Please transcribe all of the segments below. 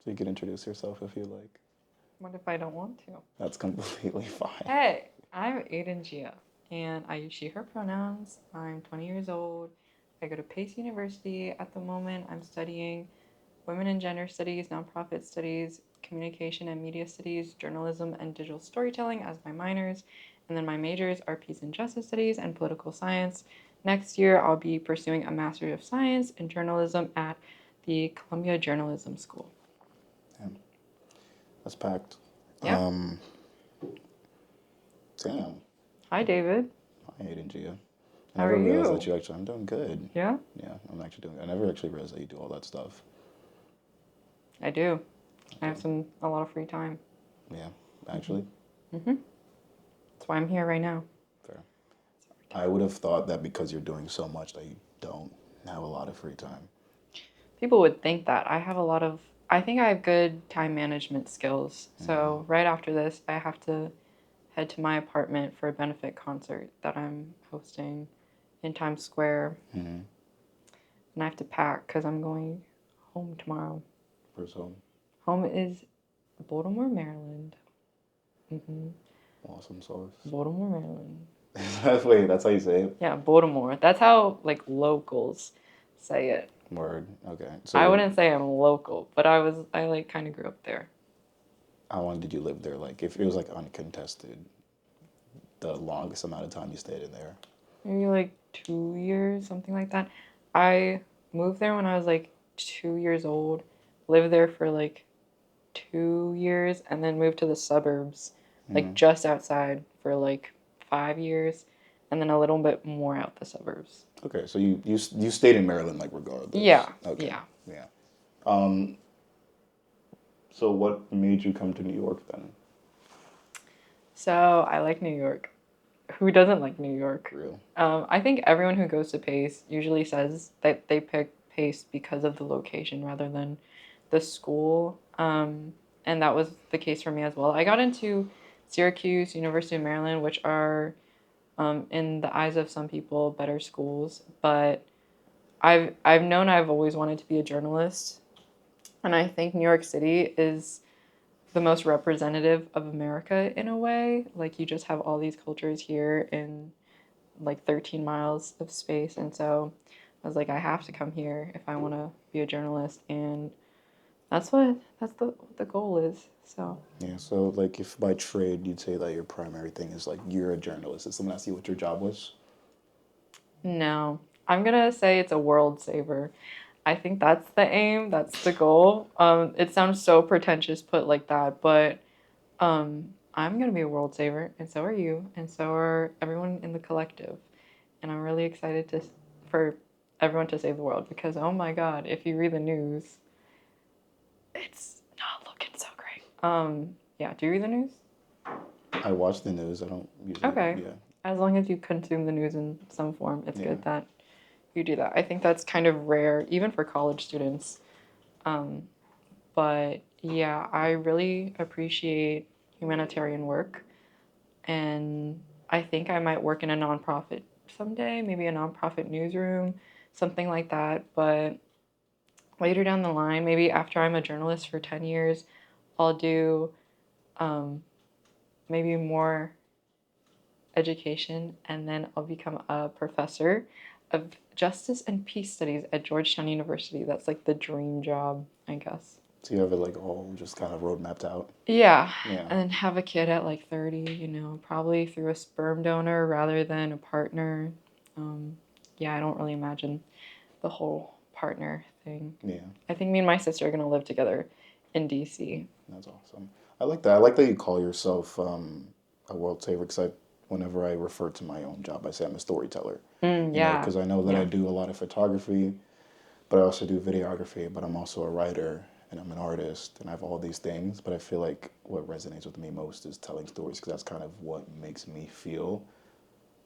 So you can introduce yourself if you like. What if I don't want to? That's completely fine. Hey, I'm Aidann Gia, and I use she, her pronouns. I'm 20 years old. I go to Pace University at the moment. I'm studying women and gender studies, nonprofit studies, communication and media studies, journalism, and digital storytelling as my minors. And then my majors are peace and justice studies and political science. Next year, I'll be pursuing a Master of Science in journalism at the Columbia Journalism School. Yeah, that's packed. Yeah. Damn. Hi, David. Hi, Aidann Gia. I How never are realized you? that you actually. I'm doing good. Yeah, Yeah, I'm actually doing. I never actually realized that you do all that stuff. I do. I Okay. have a lot of free time. Yeah, actually, Mm-hmm. That's why I'm here right now. fair. I would have thought that because you're doing so much that you don't have a lot of free time. People would think that. I think I have good time management skills. Mm-hmm. So, right after this, I have to head to my apartment for a benefit concert that I'm hosting in Times Square. Mm-hmm. And I have to pack because I'm going home tomorrow. First home. Home is Baltimore, Maryland. Mm-hmm. Awesome sauce. Baltimore, Maryland. Wait, that's how you say it? Yeah, Baltimore. That's how like locals say it. Word. Okay. I So, wouldn't say I'm local, but I like kind of grew up there. how long did you live there? Like, if it was like uncontested, the longest amount of time you stayed in there? Maybe like 2 years, something like that. I moved there when I was like 2 years old, lived there for like 2 years, and then moved to the suburbs, like Mm-hmm. just outside for like 5 years, and then a little bit more out the suburbs. Okay, so you stayed in Maryland like regardless. Yeah, Okay, yeah. yeah. Um, so what made you come to New York then? So I like New York. Who doesn't like New York? Real. I think everyone who goes to Pace usually says that they pick Pace because of the location rather than the school. And that was the case for me as well. I got into Syracuse, University of Maryland, which are, in the eyes of some people, better schools. But I've known I've always wanted to be a journalist, and I think New York City is the most representative of America in a way. Like you just have all these cultures here in like 13 miles of space. And so I was like, I have to come here if I want to be a journalist. And that's the goal is. So Yeah, so like if by trade you'd say that your primary thing is like you're a journalist. Did someone ask you what your job was? no, I'm going to say it's a world saver. I think that's the aim. That's the goal. It sounds so pretentious put like that, but I'm going to be a world saver, and so are you, and so are everyone in the collective. And I'm really excited for everyone to save the world because oh my god, if you read the news, it's not looking so great. Yeah, do you read the news? I watch the news. I don't usually. Okay. Yeah, As long as you consume the news in some form, it's yeah. good that you do that. I think that's kind of rare, even for college students. Um, but yeah, I really appreciate humanitarian work, and I think I might work in a nonprofit someday, maybe a nonprofit newsroom, something like that. But later down the line, maybe after I'm a journalist for 10 years, I'll do um, maybe more education, and then I'll become a professor of justice and peace studies at Georgetown University. That's like the dream job, I guess. So you have it like all just kind of road mapped out. Yeah, Yeah. and then have a kid at like 30, probably through a sperm donor rather than a partner. Um, yeah, I don't really imagine the whole partner thing. Yeah, I think me and my sister are going to live together in DC. that's awesome. I like that. I like that you call yourself a world saver because whenever I refer to my own job, I say I'm a storyteller. You know, Yeah, because I know that I yeah. do a lot of photography, but I also do videography, but I'm also a writer and I'm an artist and I have all these things. But I feel like what resonates with me most is telling stories because that's kind of what makes me feel,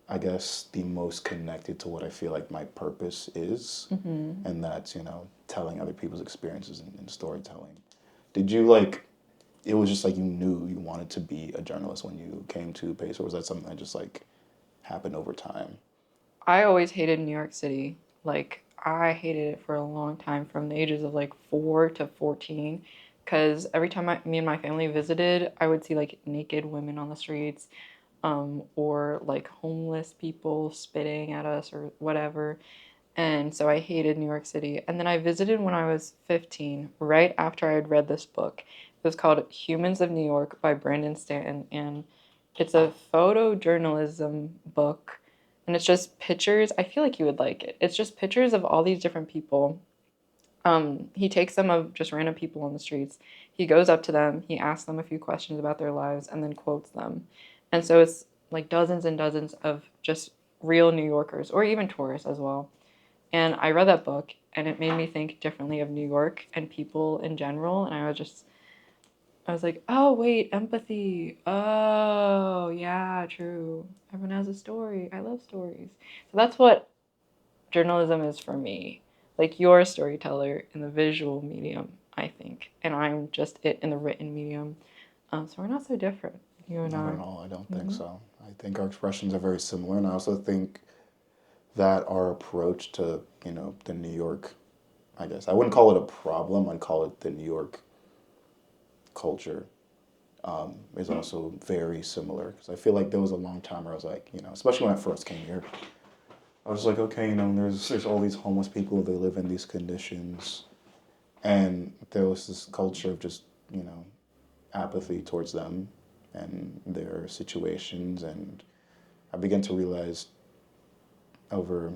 I guess, the most connected to what I feel like my purpose is. Hmm. And that's, telling other people's experiences in storytelling. Did you like, it was just like you knew you wanted to be a journalist when you came to Pace, or was that something that just like happened over time? I always hated New York City. Like, I hated it for a long time from the ages of like 4 to 14 because every time me and my family visited, I would see like naked women on the streets, or like homeless people spitting at us or whatever. And so I hated New York City. And then I visited when I was 15, right after I had read this book. It was called Humans of New York by Brandon Stanton. And it's a photojournalism book. And it's just pictures. I feel like you would like it. It's just pictures of all these different people. He takes them of just random people on the streets. He goes up to them, he asks them a few questions about their lives, and then quotes them. And so it's like dozens and dozens of just real New Yorkers, or even tourists as well. And I read that book, and it made me think differently of New York and people in general. And I was like, oh, wait, empathy. Oh, yeah, true. Everyone has a story. I love stories. So that's what journalism is for me. Like, you're a storyteller in the visual medium, I think, and I'm just it in the written medium. So we're not so different, you and Not I. at all. I don't think Mm-hmm. so. I think our expressions are very similar, and I also think that our approach to, the New York, I guess I wouldn't call it a problem. I'd call it the New York culture, is also very similar. Because I feel like there was a long time where I was like, especially when I first came here, I was like, okay, there's all these homeless people. They live in these conditions, and there was this culture of just, you know, apathy towards them and their situations. And I began to realize over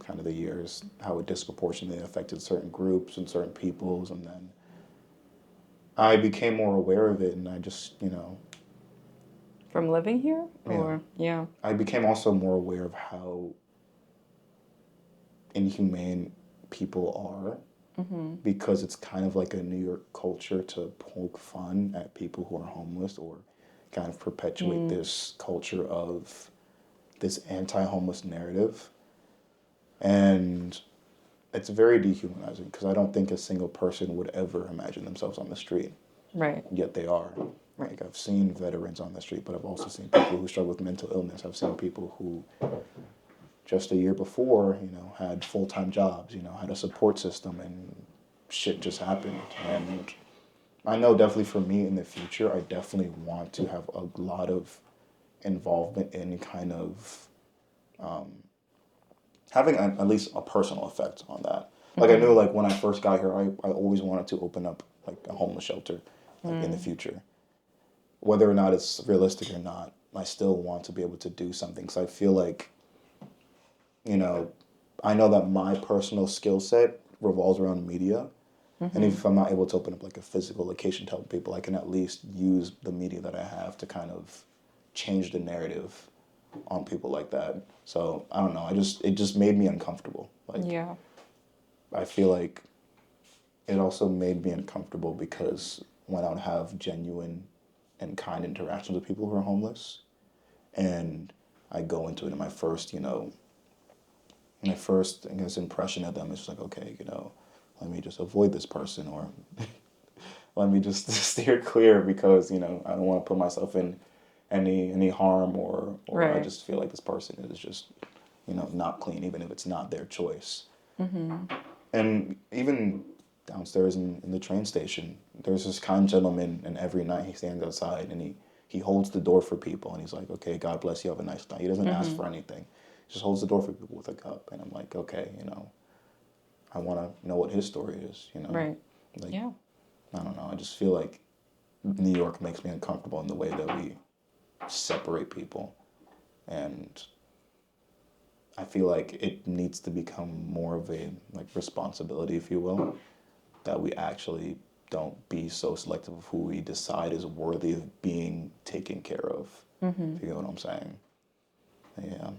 kind of the years how it disproportionately affected certain groups and certain peoples. And then I became more aware of it, and I just, From living here, yeah, or yeah. I became also more aware of how inhumane people are, Mm-hmm. because it's kind of like a New York culture to poke fun at people who are homeless, or kind of perpetuate Mm, this culture of this anti-homeless narrative. And it's very dehumanizing, because I don't think a single person would ever imagine themselves on the street, right, yet they are. right. Like, I've seen veterans on the street, but I've also seen people who struggle with mental illness. I've seen people who just a year before, had full-time jobs, had a support system, and shit just happened. And I know definitely for me in the future, I definitely want to have a lot of involvement in kind of having at least a personal effect on that. Like, I Mm-hmm. knew, like, when I first got here, I always wanted to open up like a homeless shelter, like, in the Mm, future. Whether or not it's realistic or not, I still want to be able to do something. So I feel like, you know, I know that my personal skill set revolves around media. And mm-hmm. if I'm not able to open up like a physical location to help people, I can at least use the media that I have to kind of change the narrative on people like that. So I don't know. It just made me uncomfortable. Like, Yeah. I feel like it also made me uncomfortable because when I would have genuine and kind interactions with people who are homeless, and I go into it, in my first, I guess, impression of them is just like, okay, let me just avoid this person, or let me just steer clear, because I don't want to put myself in any harm, or I Right. just feel like this person is just not clean, even if it's not their choice. Mm-hmm. And even downstairs in the train station, there's this kind gentleman, and every night he stands outside, and he holds the door for people, and he's like, okay, God bless you, have a nice night. He doesn't ask Mm-hmm. for anything. He just holds the door for people with a cup. And I'm like, okay, I want to know what his story is. Right. Like, Yeah. I don't know. I just feel like New York makes me uncomfortable in the way that we separate people. And I feel like it needs to become more of a like responsibility, if you will, that we actually don't be so selective of who we decide is worthy of being taken care of. Mm-hmm. If you know what I'm saying. Yeah.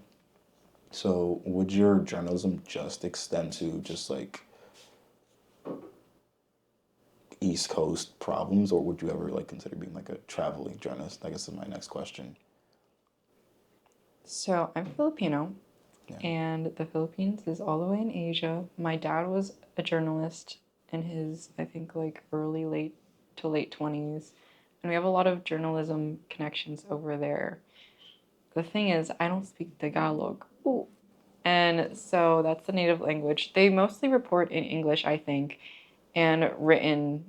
So would your journalism just extend to just like East Coast problems, or would you ever like consider being like a traveling journalist? I guess is my next question. So I'm Filipino, Yeah. and the Philippines is all the way in Asia. My dad was a journalist in his, I think, like late to late 20s, and we have a lot of journalism connections over there. The thing is, I don't speak Tagalog. Ooh. And so that's the native language. They mostly report in English, I think, and written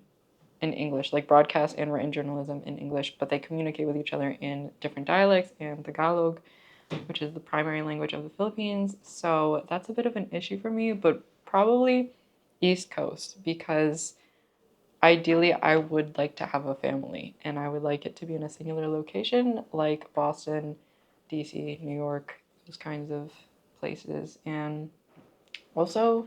in English, like broadcast and written journalism in English, but they communicate with each other in different dialects and Tagalog, which is the primary language of the Philippines. So that's a bit of an issue for me, but probably East Coast, because ideally I would like to have a family and I would like it to be in a singular location like Boston, DC, New York, those kinds of places. And also,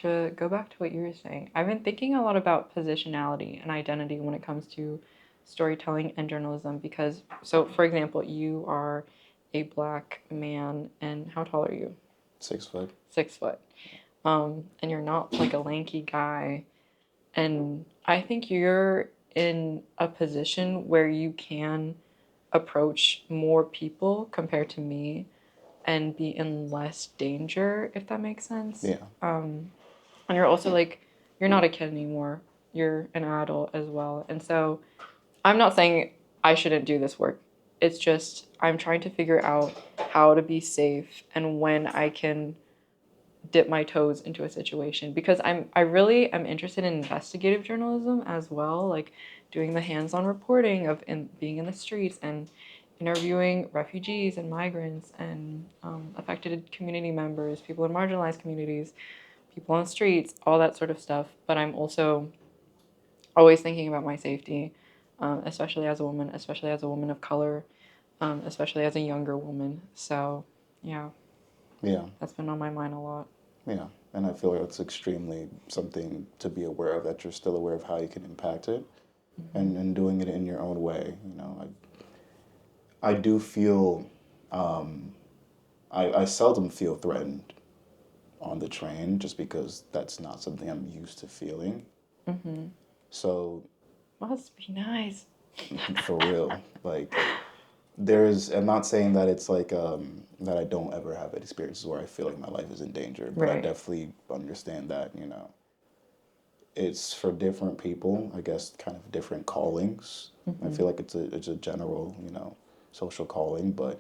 to go back to what you were saying, I've been thinking a lot about positionality and identity when it comes to storytelling and journalism because, so for example, you are a black man, and how tall are you? 6 foot. 6 foot. And you're not like a lanky guy. And I think you're in a position where you can approach more people compared to me and be in less danger, if that makes sense. Yeah. And you're also like, you're not a kid anymore. You're an adult as well. And so I'm not saying I shouldn't do this work. It's just I'm trying to figure out how to be safe and when I can dip my toes into a situation because I really am interested in investigative journalism as well, like doing the hands-on reporting of being in the streets and interviewing refugees and migrants and affected community members, people in marginalized communities, people on the streets, all that sort of stuff. But I'm also always thinking about my safety, especially as a woman, especially as a woman of color, especially as a younger woman. So, yeah, Yeah. that's been on my mind a lot. Yeah. And I feel like it's extremely something to be aware of, that you're still aware of how you can impact it and doing it in your own way. I do feel, I seldom feel threatened on the train just because that's not something I'm used to feeling. So, Must be nice. for real, like, I'm not saying that it's like, that I don't ever have experiences where I feel like my life is in danger, but I Right. definitely understand that, it's for different people, I guess, kind of different callings. I feel like it's a general, social calling, but,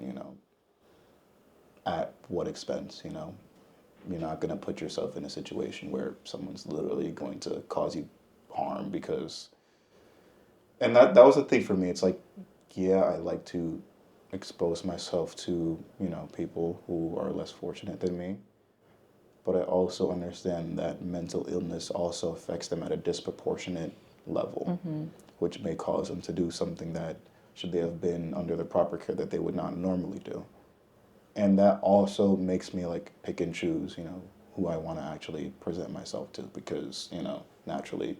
at what expense, You're not going to put yourself in a situation where someone's literally going to cause you harm because, and that was the thing for me. It's like, yeah, I like to expose myself to, people who are less fortunate than me, but I also understand that mental illness also affects them at a disproportionate level, which may cause them to do something that, should they have been under the proper care, that they would not normally do. And that also makes me like pick and choose, who I want to actually present myself to because, naturally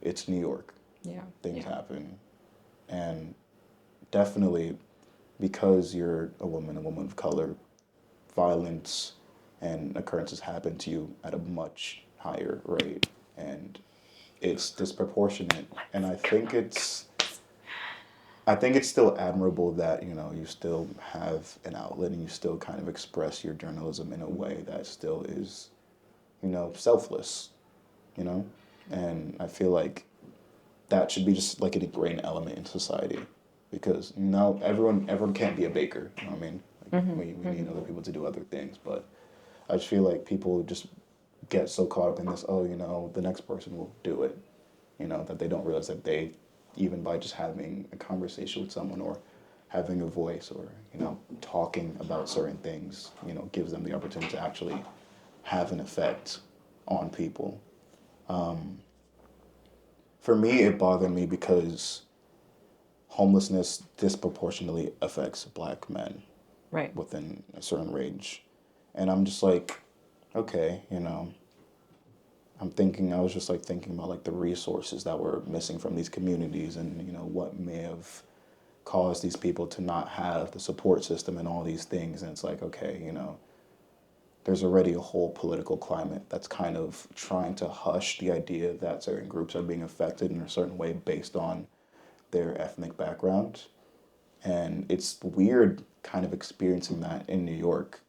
it's New York. Yeah. Things Yeah. happen. And definitely because you're a woman of color, violence and occurrences happen to you at a much higher rate. And it's disproportionate. And I think it's still admirable that, you still have an outlet and you still kind of express your journalism in a way that still is, selfless, you know? And I feel like that should be just like an ingrained element in society because, everyone can't be a baker, you know what I mean? Like we need other people to do other things, but I just feel like people just get so caught up in this, oh, the next person will do it, that they don't realize that they, even by just having a conversation with someone or having a voice or, talking about certain things, gives them the opportunity to actually have an effect on people. For me, it bothered me because homelessness disproportionately affects black men Right. within a certain range. And I'm just like, okay, I was just like thinking about like the resources that were missing from these communities and, what may have caused these people to not have the support system and all these things. And it's like, okay, there's already a whole political climate that's kind of trying to hush the idea that certain groups are being affected in a certain way based on their ethnic background. And it's weird kind of experiencing that in New York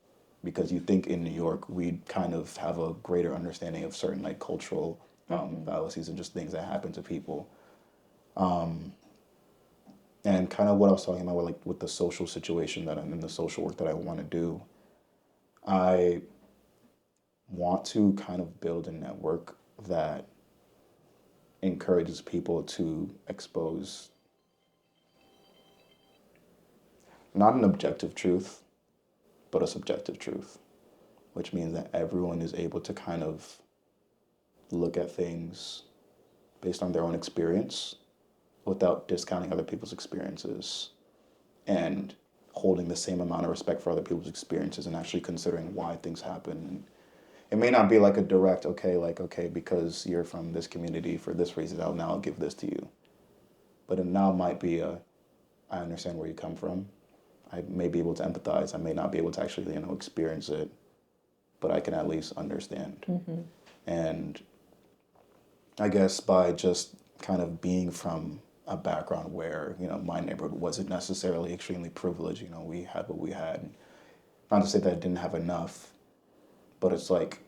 because you think in New York we'd kind of have a greater understanding of certain like cultural fallacies and just things that happen to people. And kind of what I was talking about with the social situation that I'm in, the social work that I want to do, I want to kind of build a network that encourages people to expose not an objective truth, but a subjective truth, which means that everyone is able to kind of look at things based on their own experience without discounting other people's experiences and holding the same amount of respect for other people's experiences and actually considering why things happen. And it may not be like a direct, okay, like, okay, because you're from this community for this reason, I'll give this to you. But it now might be I understand where you come from. I may be able to empathize. I may not be able to actually, experience it, but I can at least understand. Mm-hmm. And I guess by just kind of being from a background where, my neighborhood wasn't necessarily extremely privileged, we had what we had. Not to say that I didn't have enough, but it's like,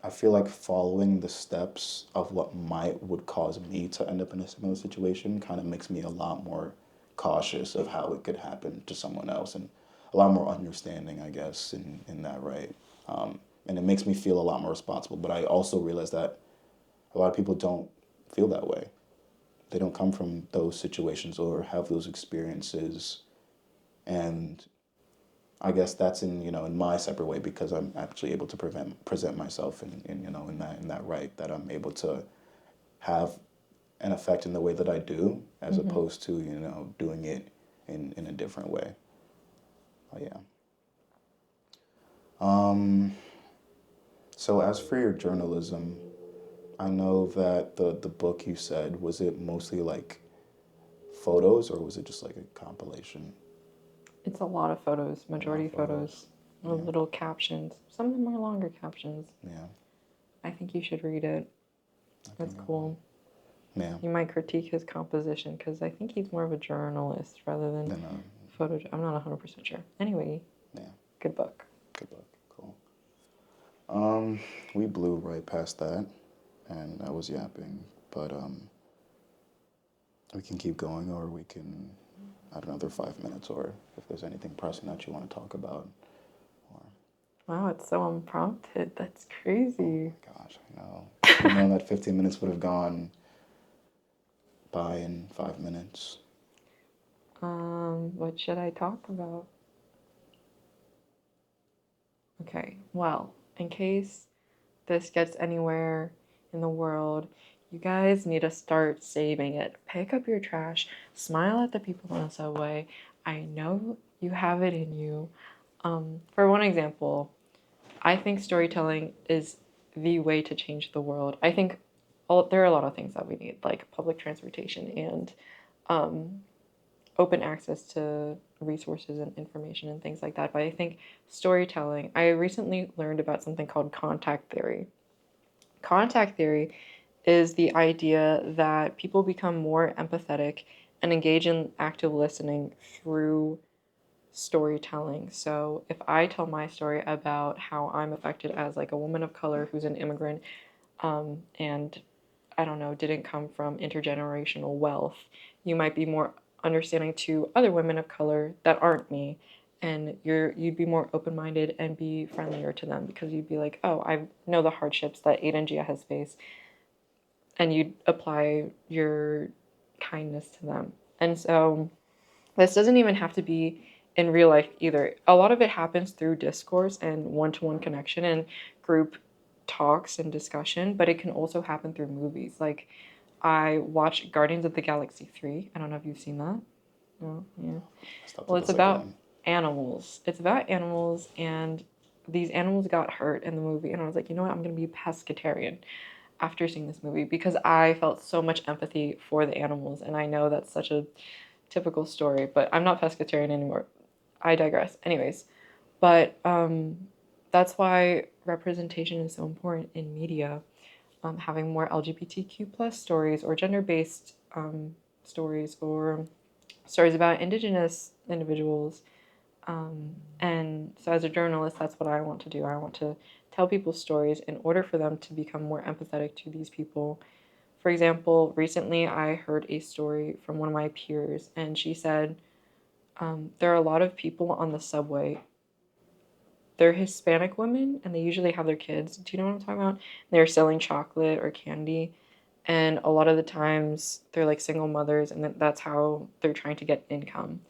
I feel like following the steps of what would cause me to end up in a similar situation kind of makes me a lot more cautious of how it could happen to someone else and a lot more understanding, I guess, in that, right? And it makes me feel a lot more responsible. But I also realize that a lot of people don't feel that way. They don't come from those situations or have those experiences. And I guess that's in my separate way because I'm actually able to present myself in that right, that I'm able to have an effect in the way that I do as Mm-hmm. opposed to doing it in a different way. Oh, yeah. So as for your journalism, I know that the book you said, was it mostly like photos or was it just like a compilation? It's a lot of photos, A lot majority of photos. photos, Yeah. little captions. Some of them are longer captions. Yeah. I think you should read it. I It's think I will. cool. Yeah. You might critique his composition because I think he's more of a journalist rather than Then photo. I'm not 100% sure. Anyway, yeah. good book. Good book. Cool. Um, we blew right past that, and I was yapping, but we can keep going, or we can add another 5 minutes, or if there's anything pressing that you want to talk about. Or Wow, it's so unprompted. That's oh crazy. my gosh, I know. Should have known that 15 minutes would have gone by in 5 minutes. What should I talk about? Okay, well, in case this gets anywhere in the world, you guys need to start saving it. Pick up your trash, smile at the people on the subway. I know you have it in you. For one example, I think storytelling is the way to change the world. I think there are a lot of things that we need, like public transportation and um, open access to resources and information and things like that. But I think storytelling, I recently learned about something called contact theory. Contact theory is the idea that people become more empathetic and engage in active listening through storytelling. So if I tell my story about how I'm affected as like a woman of color who's an immigrant, and I don't know, didn't come from intergenerational wealth, you might be more understanding to other women of color that aren't me, and you'd be more open-minded and be friendlier to them because you'd be like, oh, I know the hardships that Aidann Gia has faced, and you'd apply your kindness to them. And so this doesn't even have to be in real life either. A lot of it happens through discourse and one-to-one connection and group talks and discussion, but it can also happen through movies. Like I watched Guardians of the Galaxy 3. I don't know if you've seen that. No, yeah. I stopped Well, at it's the second about one. animals. It's about animals, and these animals got hurt in the movie, and I was like, you know what? I'm gonna be a pescatarian after seeing this movie because I felt so much empathy for the animals, and I know that's such a typical story, but I'm not pescatarian anymore. I digress. Anyways, but that's why representation is so important in media. Having more LGBTQ plus stories or gender based stories or stories about Indigenous individuals. And so, as a journalist, that's what I want to do. I want to tell people stories in order for them to become more empathetic to these people. For example, recently I heard a story from one of my peers, and she said, there are a lot of people on the subway. They're Hispanic women, and they usually have their kids. Do you know what I'm talking about? They're selling chocolate or candy, And a lot of the times they're like single mothers, and that's how they're trying to get income.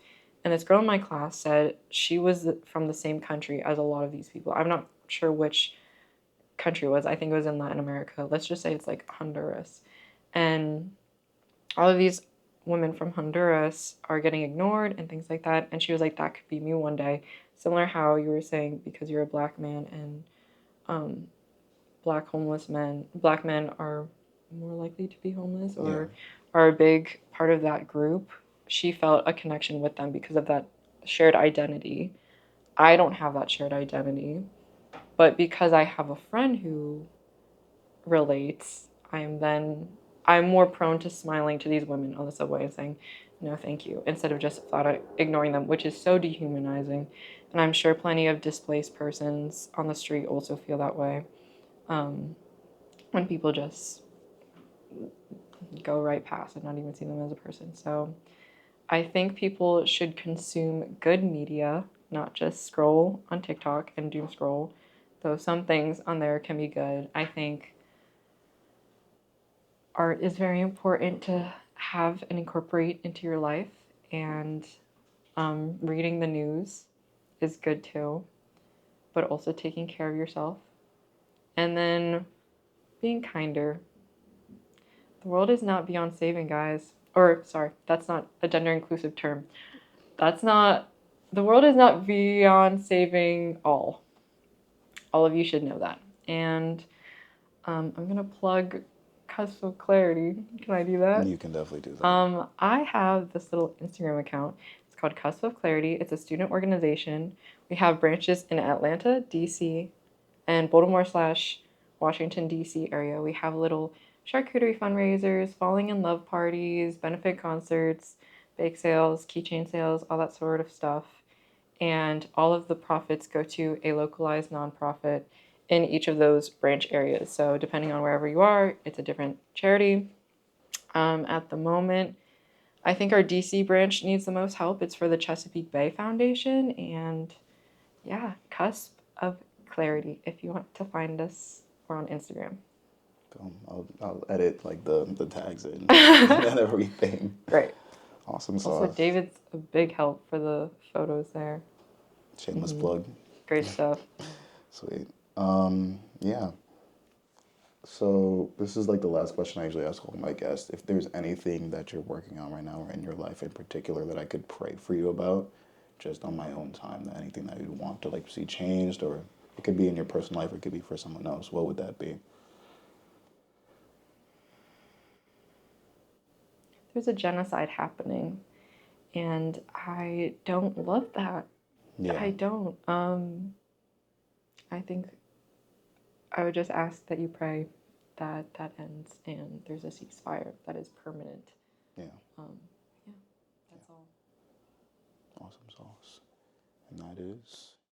And this girl in my class said she was from the same country as a lot of these people. I'm not sure which country it was. I think it was in Latin America. Let's just say it's like Honduras. And all of these women from Honduras are getting ignored and things like that. And she was like, that could be me one day. Similar how you were saying, because you're a black man and um, black men are more likely to be homeless or are a big part of that group. She felt a connection with them because of that shared identity. I don't have that shared identity, but because I have a friend who relates, I'm more prone to smiling to these women on the subway and saying, no, thank you, instead of just flat out ignoring them, which is so dehumanizing. And I'm sure plenty of displaced persons on the street also feel that way. When people just go right past and not even see them as a person. So I think people should consume good media, not just scroll on TikTok and doom scroll, though some things on there can be good. I think art is very important to have and incorporate into your life, and reading the news is good too, but also taking care of yourself. And then being kinder. The world is not beyond saving, guys. Or, sorry, that's not a gender inclusive term. That's not, the world is not beyond saving all. All of you should know that. And I'm going to plug Cusp of Clarity. Can I do that? You can definitely do that. I have this little Instagram account. It's called Cusp of Clarity. It's a student organization. We have branches in Atlanta, DC, and Baltimore / Washington, D.C. area. We have little charcuterie fundraisers, falling in love parties, benefit concerts, bake sales, keychain sales, all that sort of stuff. And all of the profits go to a localized nonprofit in each of those branch areas. So depending on wherever you are, it's a different charity. At the moment, I think our DC branch needs the most help. It's for the Chesapeake Bay Foundation. And yeah, Cusp of Clarity if you want to find us. Or on Instagram. I'll edit like the tags in and everything. Great. Awesome Also, sauce. David's a big help for the photos there. Shameless plug. Great stuff. Sweet. Yeah. So this is like the last question I usually ask all my guests. If there's anything that you're working on right now or in your life in particular that I could pray for you about, just on my own time, anything that you'd want to like see changed, or it could be in your personal life, or it could be for someone else, what would that be? There's a genocide happening, and I don't love that. Yeah. I don't. I think I would just ask that you pray that that ends and there's a ceasefire that is permanent. Yeah. Um, yeah, that's all. Awesome sauce. And that is